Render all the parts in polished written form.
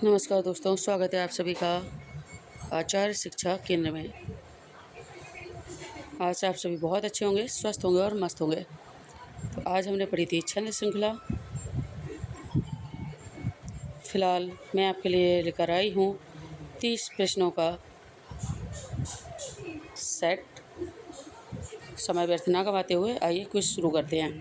नमस्कार दोस्तों, स्वागत है आप सभी का आचार्य शिक्षा केंद्र में। आज से आप सभी बहुत अच्छे होंगे, स्वस्थ होंगे और मस्त होंगे। तो आज हमने पढ़ी थी छंद श्रृंखला। फिलहाल मैं आपके लिए लेकर आई हूँ 30 प्रश्नों का सेट। समय व्यर्थ ना गवाते हुए आइए क्विज शुरू करते हैं।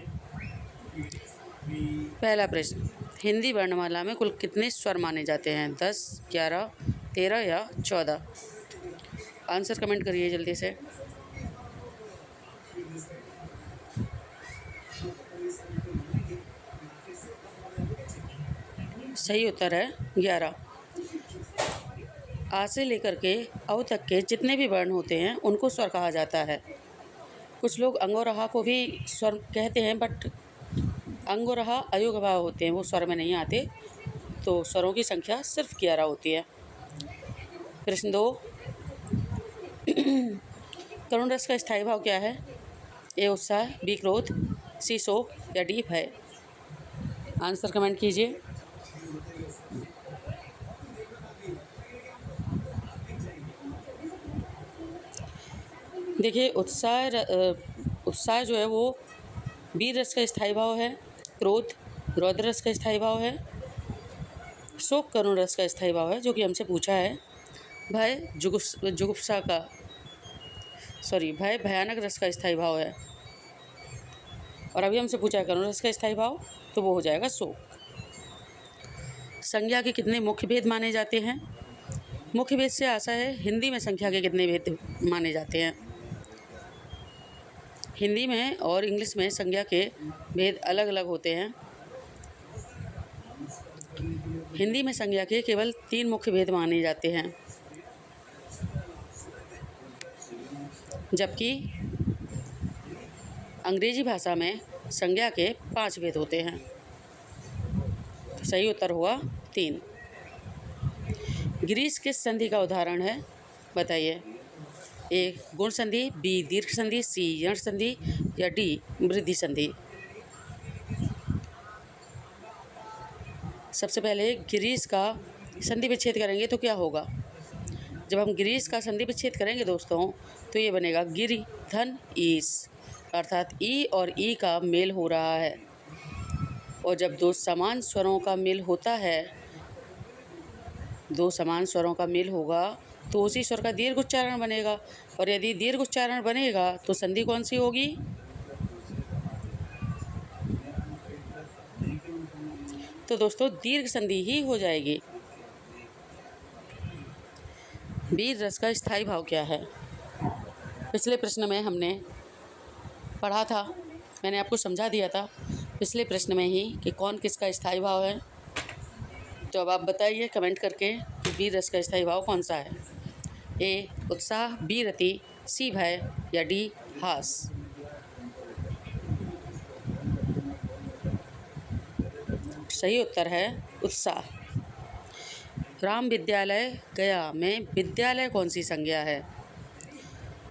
पहला प्रश्न, हिंदी वर्णमाला में कुल कितने स्वर माने जाते हैं? 10, 11, 13 या 14? आंसर कमेंट करिए जल्दी से। सही उत्तर है 11। आ से लेकर के औ तक के जितने भी वर्ण होते हैं उनको स्वर कहा जाता है। कुछ लोग अंग और आहा को भी स्वर कहते हैं, बट अंग और आहा अयोग भाव होते हैं, वो स्वर में नहीं आते। तो स्वरों की संख्या सिर्फ 11 होती है। प्रश्न 2, करुण रस का स्थायी भाव क्या है? ए उत्साह, बी क्रोध, सी शोक या डी भय? आंसर कमेंट कीजिए। देखिए, उत्साह जो है वो वीर रस का स्थायी भाव है, क्रोध रौद्र रस का स्थायी भाव है, शोक करुण रस का स्थायी भाव है जो कि हमसे पूछा है, भय भय भयानक रस का स्थायी भाव है, और अभी हमसे पूछा है करुण रस का स्थायी भाव, तो वो हो जाएगा शोक। संज्ञा के कितने मुख्य भेद माने जाते हैं? मुख्य भेद से आशा है हिंदी में संख्या के कितने भेद माने जाते हैं? हिंदी में और इंग्लिश में संज्ञा के भेद अलग अलग होते हैं। हिंदी में संज्ञा के केवल 3 मुख्य भेद माने जाते हैं, जबकि अंग्रेजी भाषा में संज्ञा के 5 भेद होते हैं। तो सही उत्तर हुआ 3। ग्रीस किस संधि का उदाहरण है? बताइए। ए गुण संधि, बी दीर्घ संधि, सी यण संधि या डी वृद्धि संधि? सबसे पहले ग्रीस का संधि विच्छेद करेंगे तो क्या होगा? जब हम ग्रीस का संधि विच्छेद करेंगे दोस्तों, तो ये बनेगा गिरि धन ईस, अर्थात ई और ई का मेल हो रहा है। और जब दो समान स्वरों का मेल होता है, दो समान स्वरों का मेल होगा तो उसी स्वर का दीर्घ उच्चारण बनेगा, और यदि दीर्घ उच्चारण बनेगा तो संधि कौन सी होगी? तो दोस्तों दीर्घ संधि ही हो जाएगी। वीर रस का स्थायी भाव क्या है? पिछले प्रश्न में हमने पढ़ा था, मैंने आपको समझा दिया था पिछले प्रश्न में ही कि कौन किसका स्थायी भाव है। तो अब आप बताइए कमेंट करके कि वीर रस का स्थायी भाव कौन सा है? ए उत्साह, बी रति, सी भय या डी हास? सही उत्तर है उत्साह। राम विद्यालय गया में विद्यालय कौन सी संज्ञा है?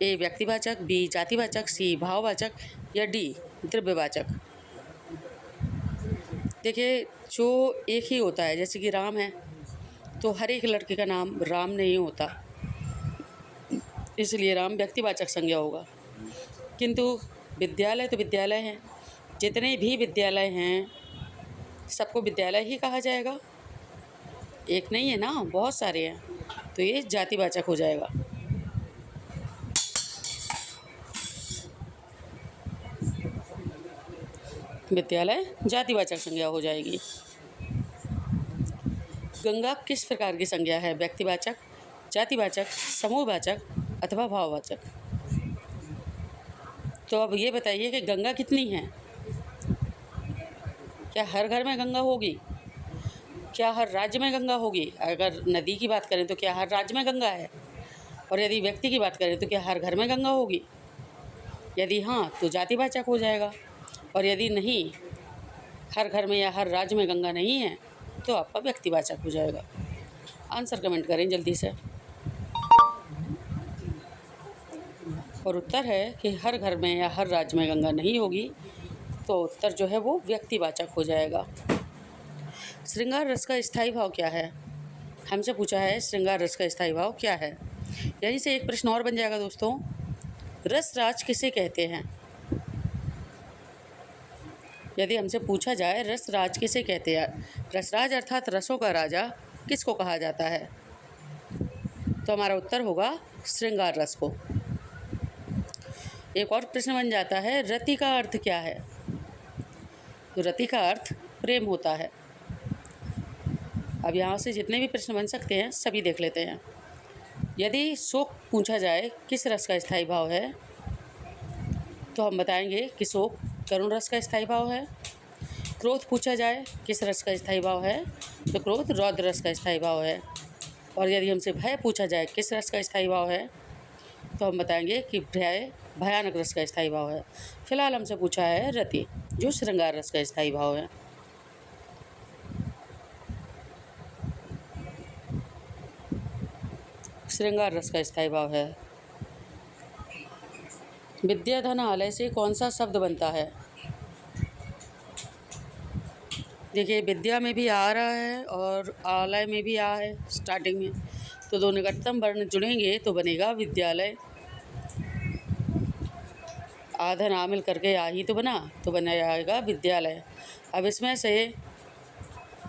ए व्यक्तिवाचक, बी जातिवाचक, सी भाववाचक या डी द्रव्यवाचक? देखिए, जो एक ही होता है, जैसे कि राम है तो हर एक लड़के का नाम राम नहीं होता, इसलिए राम व्यक्तिवाचक संज्ञा होगा। किंतु विद्यालय तो विद्यालय हैं, जितने भी विद्यालय हैं सबको विद्यालय ही कहा जाएगा। एक नहीं है ना, बहुत सारे हैं, तो ये जातिवाचक हो जाएगा। विद्यालय जातिवाचक संज्ञा हो जाएगी। गंगा किस प्रकार की संज्ञा है? व्यक्तिवाचक, जातिवाचक, समूहवाचक अथवा भाववाचक? तो अब ये बताइए कि गंगा कितनी है? क्या हर घर में गंगा होगी? क्या हर राज्य में गंगा होगी? अगर नदी की बात करें तो क्या हर राज्य में गंगा है? और यदि व्यक्ति की बात करें तो क्या हर घर में गंगा होगी? यदि हाँ तो जातिवाचक हो जाएगा, और यदि नहीं, हर घर में या हर राज्य में गंगा नहीं है, तो आपका व्यक्तिवाचक हो जाएगा। आंसर कमेंट करें जल्दी से। और उत्तर है कि हर घर में या हर राज्य में गंगा नहीं होगी, तो उत्तर जो है वो व्यक्तिवाचक हो जाएगा। श्रृंगार रस का स्थायी भाव क्या है? हमसे पूछा है श्रृंगार रस का स्थायी भाव क्या है। यहीं से एक प्रश्न और बन जाएगा दोस्तों, रसराज किसे कहते हैं। यदि हमसे पूछा जाए रसराज किसे कहते हैं, रसराज अर्थात रसों का राजा किसको कहा जाता है, तो हमारा उत्तर होगा श्रृंगार रस को। एक और प्रश्न बन जाता है, रति का अर्थ क्या है। तो रति का अर्थ प्रेम होता है। अब यहाँ से जितने भी प्रश्न बन सकते हैं सभी देख लेते हैं। यदि शोक पूछा जाए किस रस का स्थायी भाव है, तो हम बताएंगे कि शोक करुण रस का स्थायी भाव है। क्रोध पूछा जाए किस रस का स्थायी भाव है, तो क्रोध रौद्र रस का स्थायी भाव है। और यदि हमसे भय पूछा जाए किस रस का स्थायी भाव है, तो हम बताएंगे कि भय भयानक रस का स्थायी भाव है। फिलहाल हमसे पूछा है रति, जो श्रृंगार रस का स्थायी भाव है। श्रृंगार रस का स्थायी भाव है। विद्याधन आलय से कौन सा शब्द बनता है। देखिए, विद्या में भी आ रहा है और आलय में भी आ है स्टार्टिंग में, तो दो निकटतम वर्ण जुड़ेंगे तो बनेगा विद्यालय। आधन आ मिल करके आ ही तो बना, तो बना जाएगा विद्यालय। अब इसमें से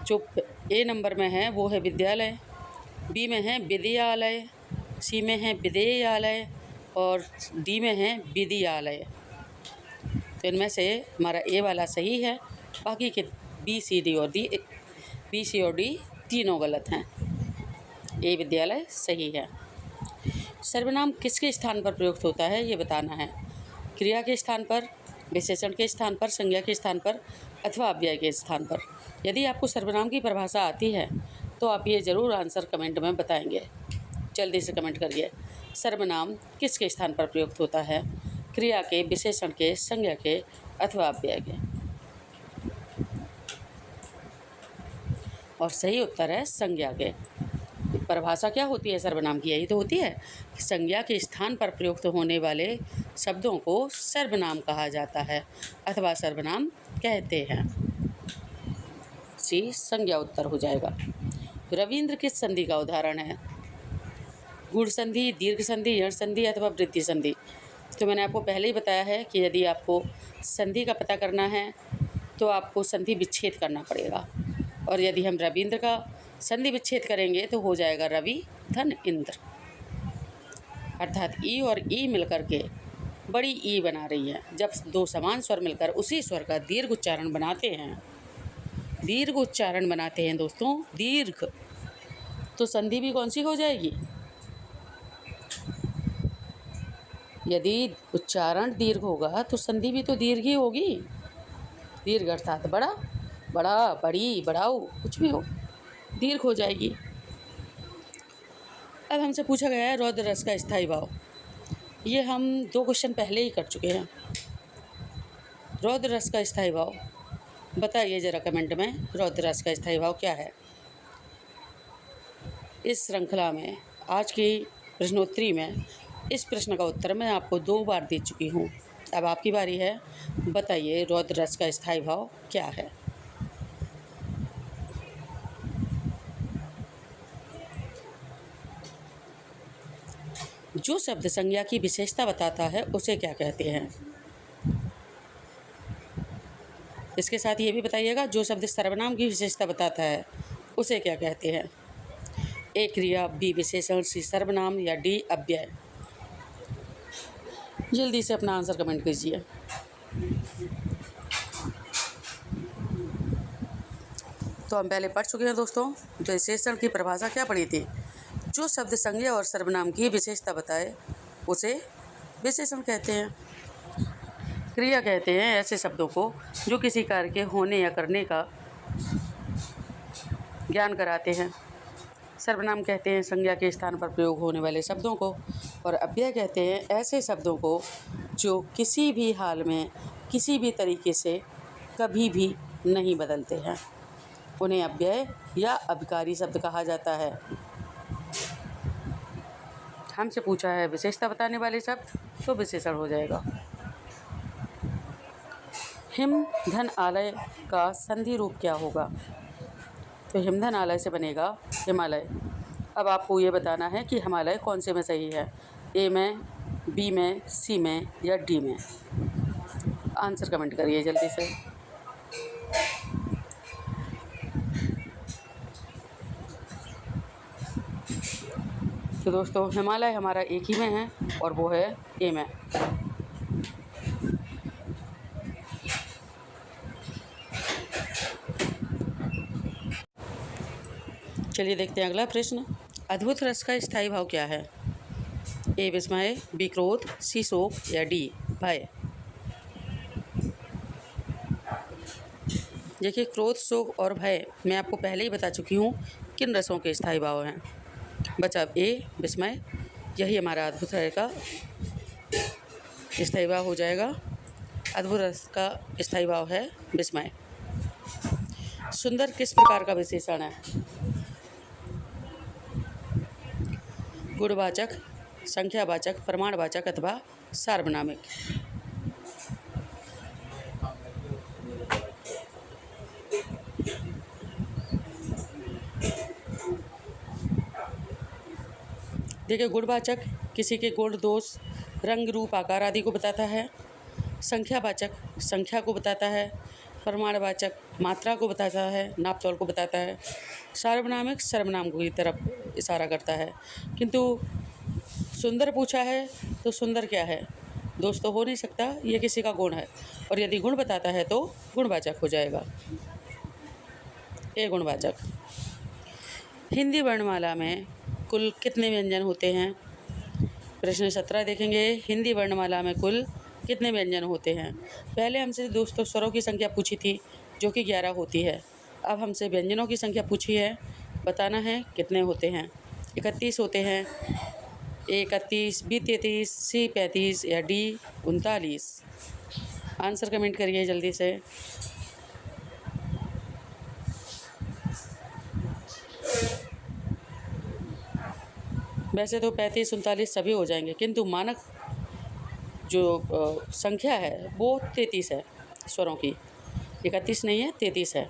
जो ए नंबर में है वो है विद्यालय, बी में है विद्यालय, सी में है विदेयालय और डी में है विद्यालय। तो इनमें से हमारा ए वाला सही है, बाकी के बी सी और डी तीनों गलत हैं। ए विद्यालय सही है। सर्वनाम किसके स्थान पर प्रयुक्त होता है ये बताना है। क्रिया के स्थान पर, विशेषण के स्थान पर, संज्ञा के स्थान पर अथवा अव्यय के स्थान पर। यदि आपको सर्वनाम की परिभाषा आती है तो आप ये ज़रूर आंसर कमेंट में बताएंगे। जल्दी से कमेंट करिए, सर्वनाम किसके स्थान पर प्रयुक्त होता है, क्रिया के, विशेषण के, संज्ञा के अथवा अव्यय के। और सही उत्तर है संज्ञा के। परिभाषा क्या होती है सर्वनाम की, यही तो होती है कि संज्ञा के स्थान पर प्रयुक्त होने वाले शब्दों को सर्वनाम कहा जाता है अथवा सर्वनाम कहते हैं। सी संज्ञा उत्तर हो जाएगा। रविंद्र किस संधि का उदाहरण है। गुण संधि, दीर्घ संधि, यण संधि अथवा वृद्धि संधि। तो मैंने आपको पहले ही बताया है कि यदि आपको संधि का पता करना है तो आपको संधि विच्छेद करना पड़ेगा, और यदि हम रविंद्र का संधि विच्छेद करेंगे तो हो जाएगा रवि धन इंद्र। अर्थात ई और ई मिलकर के बड़ी ई बना रही है। जब दो समान स्वर मिलकर उसी स्वर का दीर्घ उच्चारण बनाते हैं दोस्तों, दीर्घ, तो संधि भी कौन सी हो जाएगी। यदि उच्चारण दीर्घ होगा तो संधि भी तो दीर्घ ही होगी। दीर्घ अर्थात बड़ा, बड़ा, बड़ी, बड़ाऊ, कुछ भी हो, दीर्घ हो जाएगी। अब हमसे पूछा गया है रौद्र रस का स्थायी भाव। ये हम 2 क्वेश्चन पहले ही कर चुके हैं। रौद्र रस का स्थायी भाव बताइए ज़रा कमेंट में, रौद्र रस का स्थायी भाव क्या है। इस श्रृंखला में आज की प्रश्नोत्तरी में इस प्रश्न का उत्तर मैं आपको 2 बार दे चुकी हूँ। अब आपकी बारी है, बताइए रौद्र रस का स्थायी भाव क्या है। जो शब्द संज्ञा की विशेषता बताता है उसे क्या कहते हैं। इसके साथ ये भी बताइएगा, जो शब्द सर्वनाम की विशेषता बताता है उसे क्या कहते हैं। ए क्रिया, बी विशेषण, सी सर्वनाम या डी अव्यय। जल्दी से अपना आंसर कमेंट कीजिए। तो हम पहले पढ़ चुके हैं दोस्तों, जो विशेषण की परिभाषा क्या पढ़ी थी। जो शब्द संज्ञा और सर्वनाम की विशेषता बताए उसे विशेषण कहते हैं। क्रिया कहते हैं ऐसे शब्दों को जो किसी कार्य के होने या करने का ज्ञान कराते हैं। सर्वनाम कहते हैं संज्ञा के स्थान पर प्रयोग होने वाले शब्दों को, और अव्यय कहते हैं ऐसे शब्दों को जो किसी भी हाल में, किसी भी तरीके से कभी भी नहीं बदलते हैं। उन्हें अव्यय या अभिकारी शब्द कहा जाता है। हमसे पूछा है विशेषता बताने वाले शब्द, तो विशेषण हो जाएगा। हिम धन आलय का संधि रूप क्या होगा। तो हिमधन आलय से बनेगा हिमालय। अब आपको ये बताना है कि हिमालय कौन से में सही है, ए में, बी में, सी में या डी में। आंसर कमेंट करिए जल्दी से। तो दोस्तों हिमालय हमारा एक ही में है और वो है ए में। चलिए देखते हैं अगला प्रश्न। अद्भुत रस का स्थायी भाव क्या है? ए विस्मय, बी क्रोध, सी शोक या डी भय। देखिए क्रोध, शोक और भय मैं आपको पहले ही बता चुकी हूँ किन रसों के स्थायी भाव हैं। बचा ए विस्मय, यही हमारा अद्भुत रस का स्थायी भाव हो जाएगा। अद्भुत रस का स्थायी भाव है विस्मय। सुंदर किस प्रकार का विशेषण है? गुणवाचक, संख्यावाचक, प्रमाणवाचक अथवा सार्वनामिक। देखिए गुणवाचक किसी के गुण, दोष, रंग, रूप, आकार आदि को बताता है। संख्यावाचक संख्या को बताता है। प्रमाणवाचक मात्रा को बताता है, नाप तोल को बताता है। सार्वनामिक सर्वनाम की तरफ इशारा करता है। किंतु सुंदर पूछा है तो सुंदर क्या है? दोष तो हो नहीं सकता, ये किसी का गुण है। और यदि गुण बताता है तो गुणवाचक हो जाएगा, ये गुणवाचक। हिंदी वर्णमाला में कुल कितने व्यंजन होते हैं? प्रश्न 17 देखेंगे। हिंदी वर्णमाला में कुल कितने व्यंजन होते हैं? पहले हमसे दोस्तों स्वरों की संख्या पूछी थी जो कि 11 होती है। अब हमसे व्यंजनों की संख्या पूछी है, बताना है कितने होते हैं। 31 होते हैं। ए 31, बी 33, सी 35 या डी 39। आंसर कमेंट करिए जल्दी से। वैसे तो 35, 39 सभी हो जाएंगे, किंतु मानक जो संख्या है वो 33 है स्वरों की। 31 नहीं है, 33 है।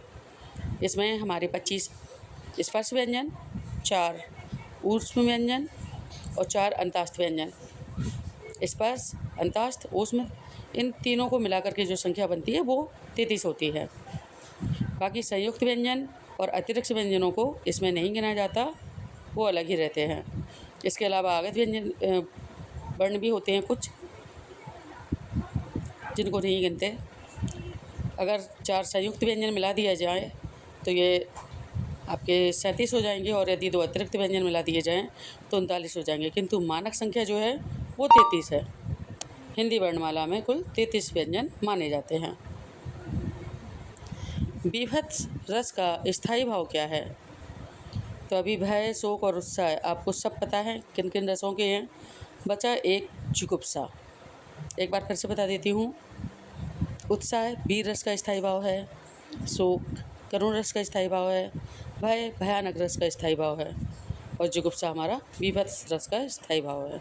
इसमें हमारे 25 स्पर्श व्यंजन, 4 ऊष्म व्यंजन और 4 अंतस्थ व्यंजन। स्पर्श, अंतस्थ, ऊष्म, इन तीनों को मिलाकर के जो संख्या बनती है वो 33 होती है। बाकी संयुक्त व्यंजन और अतिरिक्त व्यंजनों को इसमें नहीं गिना जाता, वो अलग ही रहते हैं। इसके अलावा आगत व्यंजन वर्ण भी होते हैं कुछ, जिनको नहीं गिनते। अगर 4 संयुक्त व्यंजन मिला दिया जाए तो ये आपके 37 हो जाएंगे, और यदि 2 अतिरिक्त व्यंजन मिला दिए जाएं तो 39 हो जाएंगे। किंतु मानक संख्या जो है वो 33 है। हिंदी वर्णमाला में कुल 33 व्यंजन माने जाते हैं। बीभत्स रस का स्थायी भाव क्या है? तो अभी भय, शोक और उत्साह आपको सब पता है किन किन रसों के हैं। बचा एक जुगुप्सा। एक बार फिर से बता देती हूँ। उत्साह वीर रस का स्थायी भाव है। शोक करुण रस का स्थायी भाव है। भय भयानक रस का स्थायी भाव है। और जुगुप्सा हमारा बीभत्स रस का स्थायी भाव है।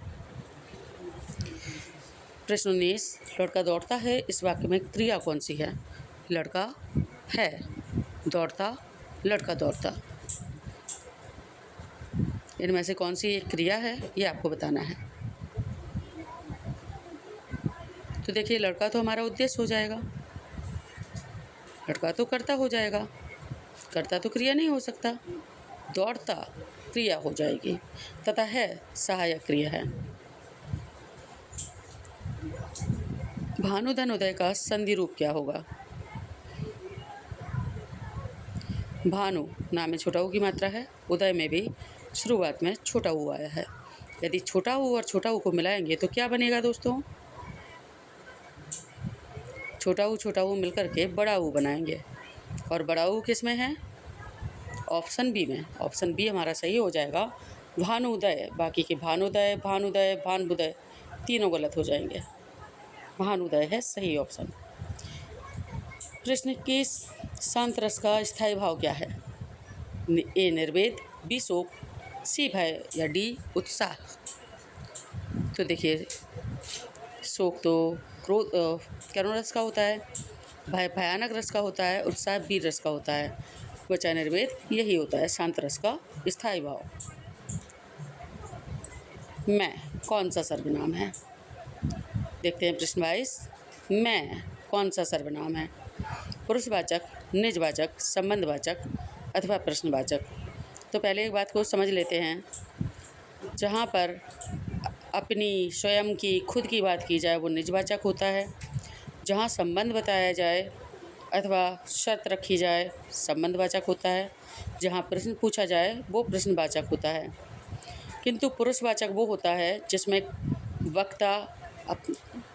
प्रश्न 19। लड़का दौड़ता है, इस वाक्य में क्रिया कौन सी है? लड़का है, दौड़ता, लड़का दौड़ता। इनमें से कौन सी एक क्रिया है ये आपको बताना है। तो देखिए लड़का तो हमारा उद्देश्य हो जाएगा, लड़का तो कर्ता हो जाएगा, कर्ता तो क्रिया नहीं हो सकता। दौड़ता क्रिया हो जाएगी, तथा है सहायक क्रिया है। भानुधन उदय का संधि रूप क्या होगा? भानु नाम में छोटा ऊ की मात्रा है, उदय में भी शुरुआत में छोटा ऊ आया है। यदि छोटा ऊ और छोटा ऊ को मिलाएंगे तो क्या बनेगा दोस्तों? छोटा ऊ मिलकर के बड़ा ऊ बनाएंगे। और बड़ा ऊ किस में है? ऑप्शन बी में। ऑप्शन बी हमारा सही हो जाएगा, भानुदय। बाकी के भानुदय, भानुदय, भानुदय तीनों गलत हो जाएंगे। भानुदय है सही ऑप्शन। प्रश्न 21। शांत रस का स्थायी भाव क्या है? ए निर्वेद, बी शोक, सी भय या डी उत्साह। तो देखिए शोक तो क्रोध करुण रस का होता है, भय भयानक रस का होता है, उत्साह वीर रस का होता है। वचन निर्वेद यही होता है शांत रस का स्थायी भाव। मैं कौन सा सर्वनाम है? देखते हैं प्रश्न 22। मैं कौन सा सर्वनाम है? पुरुषवाचक, निजवाचक, संबंधवाचक अथवा प्रश्नवाचक। तो पहले एक बात को समझ लेते हैं। जहाँ पर अपनी स्वयं की खुद की बात की जाए वो निजवाचक होता है। जहाँ संबंध बताया जाए अथवा शर्त रखी जाए संबंधवाचक होता है। जहाँ प्रश्न पूछा जाए वो प्रश्नवाचक होता है। किंतु पुरुषवाचक वो होता है जिसमें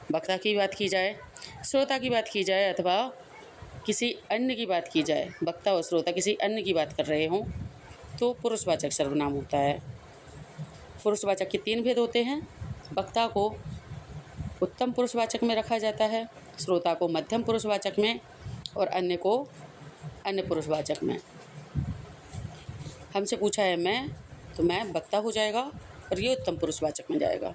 वक्ता की बात की जाए, श्रोता की बात की जाए अथवा किसी अन्य की बात की जाए। वक्ता और श्रोता किसी अन्य की बात कर रहे हों तो पुरुषवाचक सर्वनाम होता है। पुरुषवाचक के 3 भेद होते हैं। वक्ता को उत्तम पुरुषवाचक में रखा जाता है, श्रोता को मध्यम पुरुषवाचक में और अन्य को अन्य पुरुषवाचक में। हमसे पूछा है मैं, तो मैं वक्ता हो जाएगा और ये उत्तम पुरुषवाचक में जाएगा।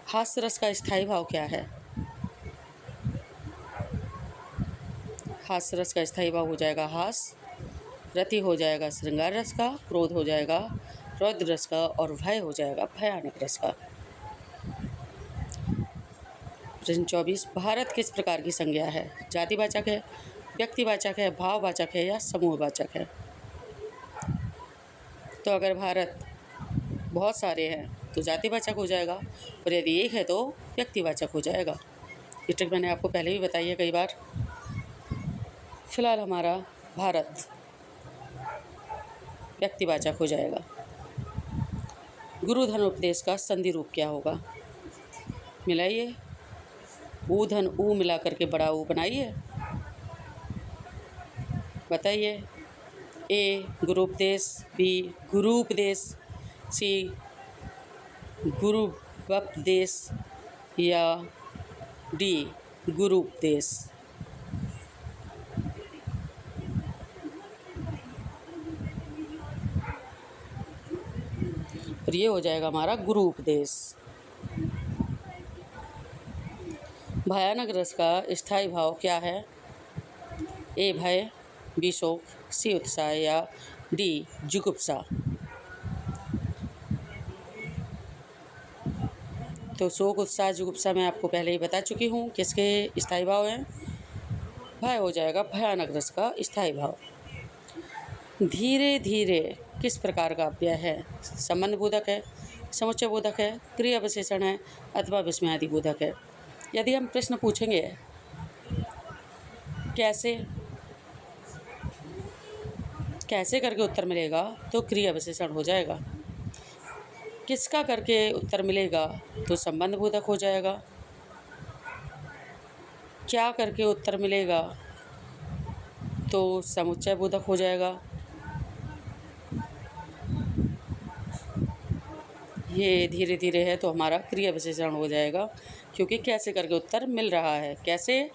हास्य रस का स्थायी भाव क्या है? हास्य रस का स्थायी भाव हो जाएगा हास, रति हो जाएगा श्रृंगार रस का, क्रोध हो जाएगा रौद्र रस का और भय हो जाएगा भयानक रस का। प्रश्न 24। भारत किस प्रकार की संज्ञा है? जातिवाचक है, व्यक्तिवाचक है, भाववाचक है या समूहवाचक है? तो अगर भारत बहुत सारे हैं तो जातिवाचक हो जाएगा और यदि एक है तो व्यक्तिवाचक हो जाएगा। ये ट्रिक मैंने आपको पहले भी बताई है कई बार। फिलहाल हमारा भारत व्यक्तिवाचक हो जाएगा। गुरु धन उपदेश का संधि रूप क्या होगा? मिलाइए, ऊ धन ऊ मिला करके बड़ा ऊ बनाइए, बताइए। ए गुरुपदेश, बी गुरुपदेश, सी गुरुपदेश या डी गुरुपदेश। और ये हो जाएगा हमारा गुरु उपदेश। भयानक रस का स्थायी भाव क्या है? ए भय, बी शोक, सी उत्साह या डी जुगुप्सा। तो शोक, उत्साह, जुगुप्सा मैं आपको पहले ही बता चुकी हूँ किसके स्थायी भाव हैं। भय हो जाएगा भयानक रस का स्थायी भाव। धीरे धीरे किस प्रकार का अव्यय है? संबंध बोधक है, समुच्चय बोधक है, क्रिया विशेषण है अथवा विस्मयादि बोधक है। यदि हम प्रश्न पूछेंगे कैसे करके उत्तर मिलेगा तो क्रिया विशेषण हो जाएगा। किसका करके उत्तर मिलेगा तो संबंध बोधक हो जाएगा। क्या करके उत्तर मिलेगा तो समुच्चय बोधक हो जाएगा। ये धीरे धीरे है तो हमारा क्रिया विशेषण हो जाएगा, क्योंकि कैसे करके उत्तर मिल रहा है। कैसे?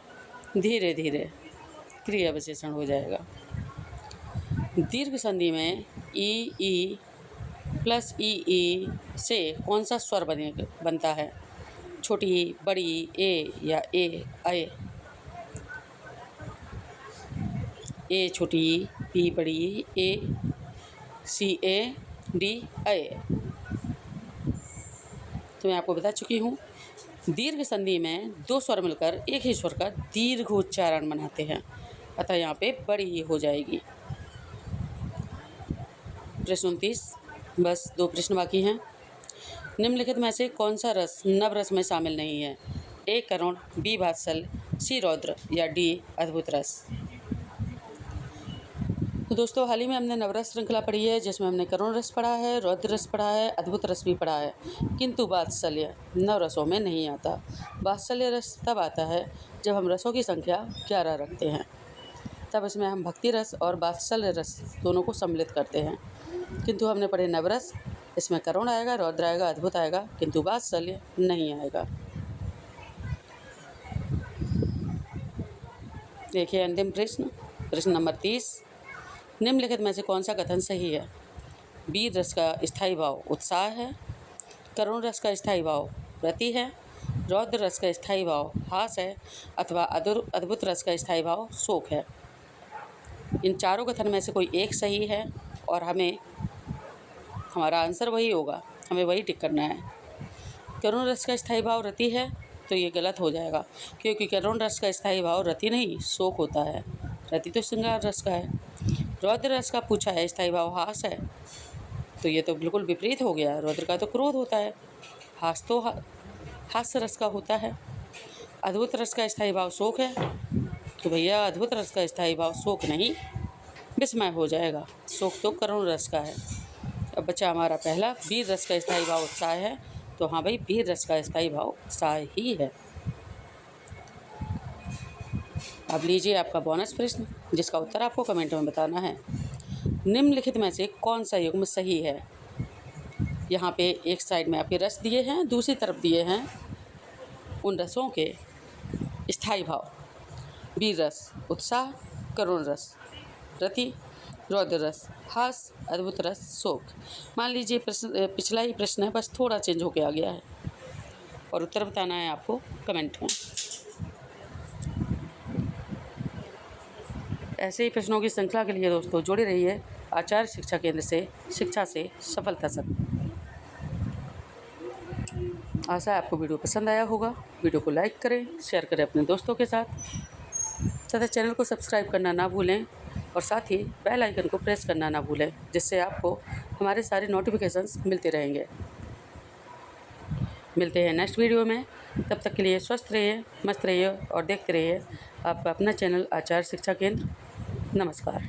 धीरे धीरे, क्रिया विशेषण हो जाएगा। दीर्घ संधि में ई प्लस ई से कौन सा स्वर बनता है? छोटी ई, बड़ी ई, ए या ए? ए छोटी ई, बी बड़ी ई, ए, सी ए, डी ए। तो मैं आपको बता चुकी हूँ दीर्घ संधि में 2 स्वर मिलकर एक ही स्वर का दीर्घ उच्चारण बनाते हैं, अतः यहाँ पे बड़ी ही हो जाएगी। प्रश्न 29। बस 2 प्रश्न बाकी हैं। निम्नलिखित में से कौन सा रस नवरस में शामिल नहीं है? ए करुण, बी वात्सल्य, सी रौद्र या डी अद्भुत रस। तो दोस्तों हाल ही में हमने नवरस श्रृंखला पढ़ी है, जिसमें हमने करुण रस पढ़ा है, रौद्र रस पढ़ा है, अद्भुत रस भी पढ़ा है, किंतु वात्सल्य नवरसों में नहीं आता। वात्सल्य रस तब आता है जब हम रसों की संख्या 11 रखते हैं, तब इसमें हम भक्ति रस और वात्सल्य रस दोनों को सम्मिलित करते हैं। किंतु हमने पढ़े नवरस, इसमें करुण आएगा, रौद्र आएगा, अद्भुत आएगा, किंतु वात्सल्य नहीं आएगा। देखिए अंतिम प्रश्न, प्रश्न नंबर 30। निम्नलिखित में से कौन सा कथन सही है? वीर रस का स्थायी भाव उत्साह है, करुण रस का स्थायी भाव रति है, रौद्र रस का स्थायी भाव हास है अथवा अद्भुत रस का स्थायी भाव शोक है। इन चारों कथन में से कोई एक सही है और हमारा आंसर वही होगा, हमें वही टिक करना है। करुण रस का स्थायी भाव रति है तो ये गलत हो जाएगा, क्योंकि करुण रस का स्थायी भाव रति नहीं शोक होता है। रति तो श्रृंगार रस का है। रौद्र रस का पूछा है स्थायी भाव हास है, तो ये तो बिल्कुल विपरीत हो गया। रौद्र का तो क्रोध होता है, हास तो हास्य रस का होता है। अद्भुत रस का स्थायी भाव शोक है, तो भैया अद्भुत रस का स्थायी भाव शोक नहीं विस्मय हो जाएगा। शोक तो करुण रस का है। अब बचा हमारा पहला, वीर रस का स्थायी भाव उत्साह है, तो हाँ भाई वीर रस का स्थायी भाव उत्साह ही है। अब लीजिए आपका बोनस प्रश्न, जिसका उत्तर आपको कमेंट में बताना है। निम्नलिखित में से कौन सा युग्म सही है? यहाँ पे एक साइड में आपके रस दिए हैं, दूसरी तरफ दिए हैं उन रसों के स्थायी भाव। वीर रस उत्साह, करुण रस रति, रौद्र रस हास, अद्भुत रस शोक। मान लीजिए प्रश्न पिछला ही प्रश्न है, बस थोड़ा चेंज होके आ गया है और उत्तर बताना है आपको कमेंट में। ऐसे ही प्रश्नों की श्रृंखला के लिए दोस्तों जुड़े रहिए आचार्य शिक्षा केंद्र से, शिक्षा से सफलता तक। आशा है आपको वीडियो पसंद आया होगा। वीडियो को लाइक करें, शेयर करें अपने दोस्तों के साथ तथा चैनल को सब्सक्राइब करना ना भूलें और साथ ही बेल आइकन को प्रेस करना ना भूलें, जिससे आपको हमारे सारे नोटिफिकेशंस मिलते रहेंगे। मिलते हैं नेक्स्ट वीडियो में, तब तक के लिए स्वस्थ रहिए, मस्त रहिए और देखते रहिए आपका अपना चैनल आचार्य शिक्षा केंद्र। नमस्कार।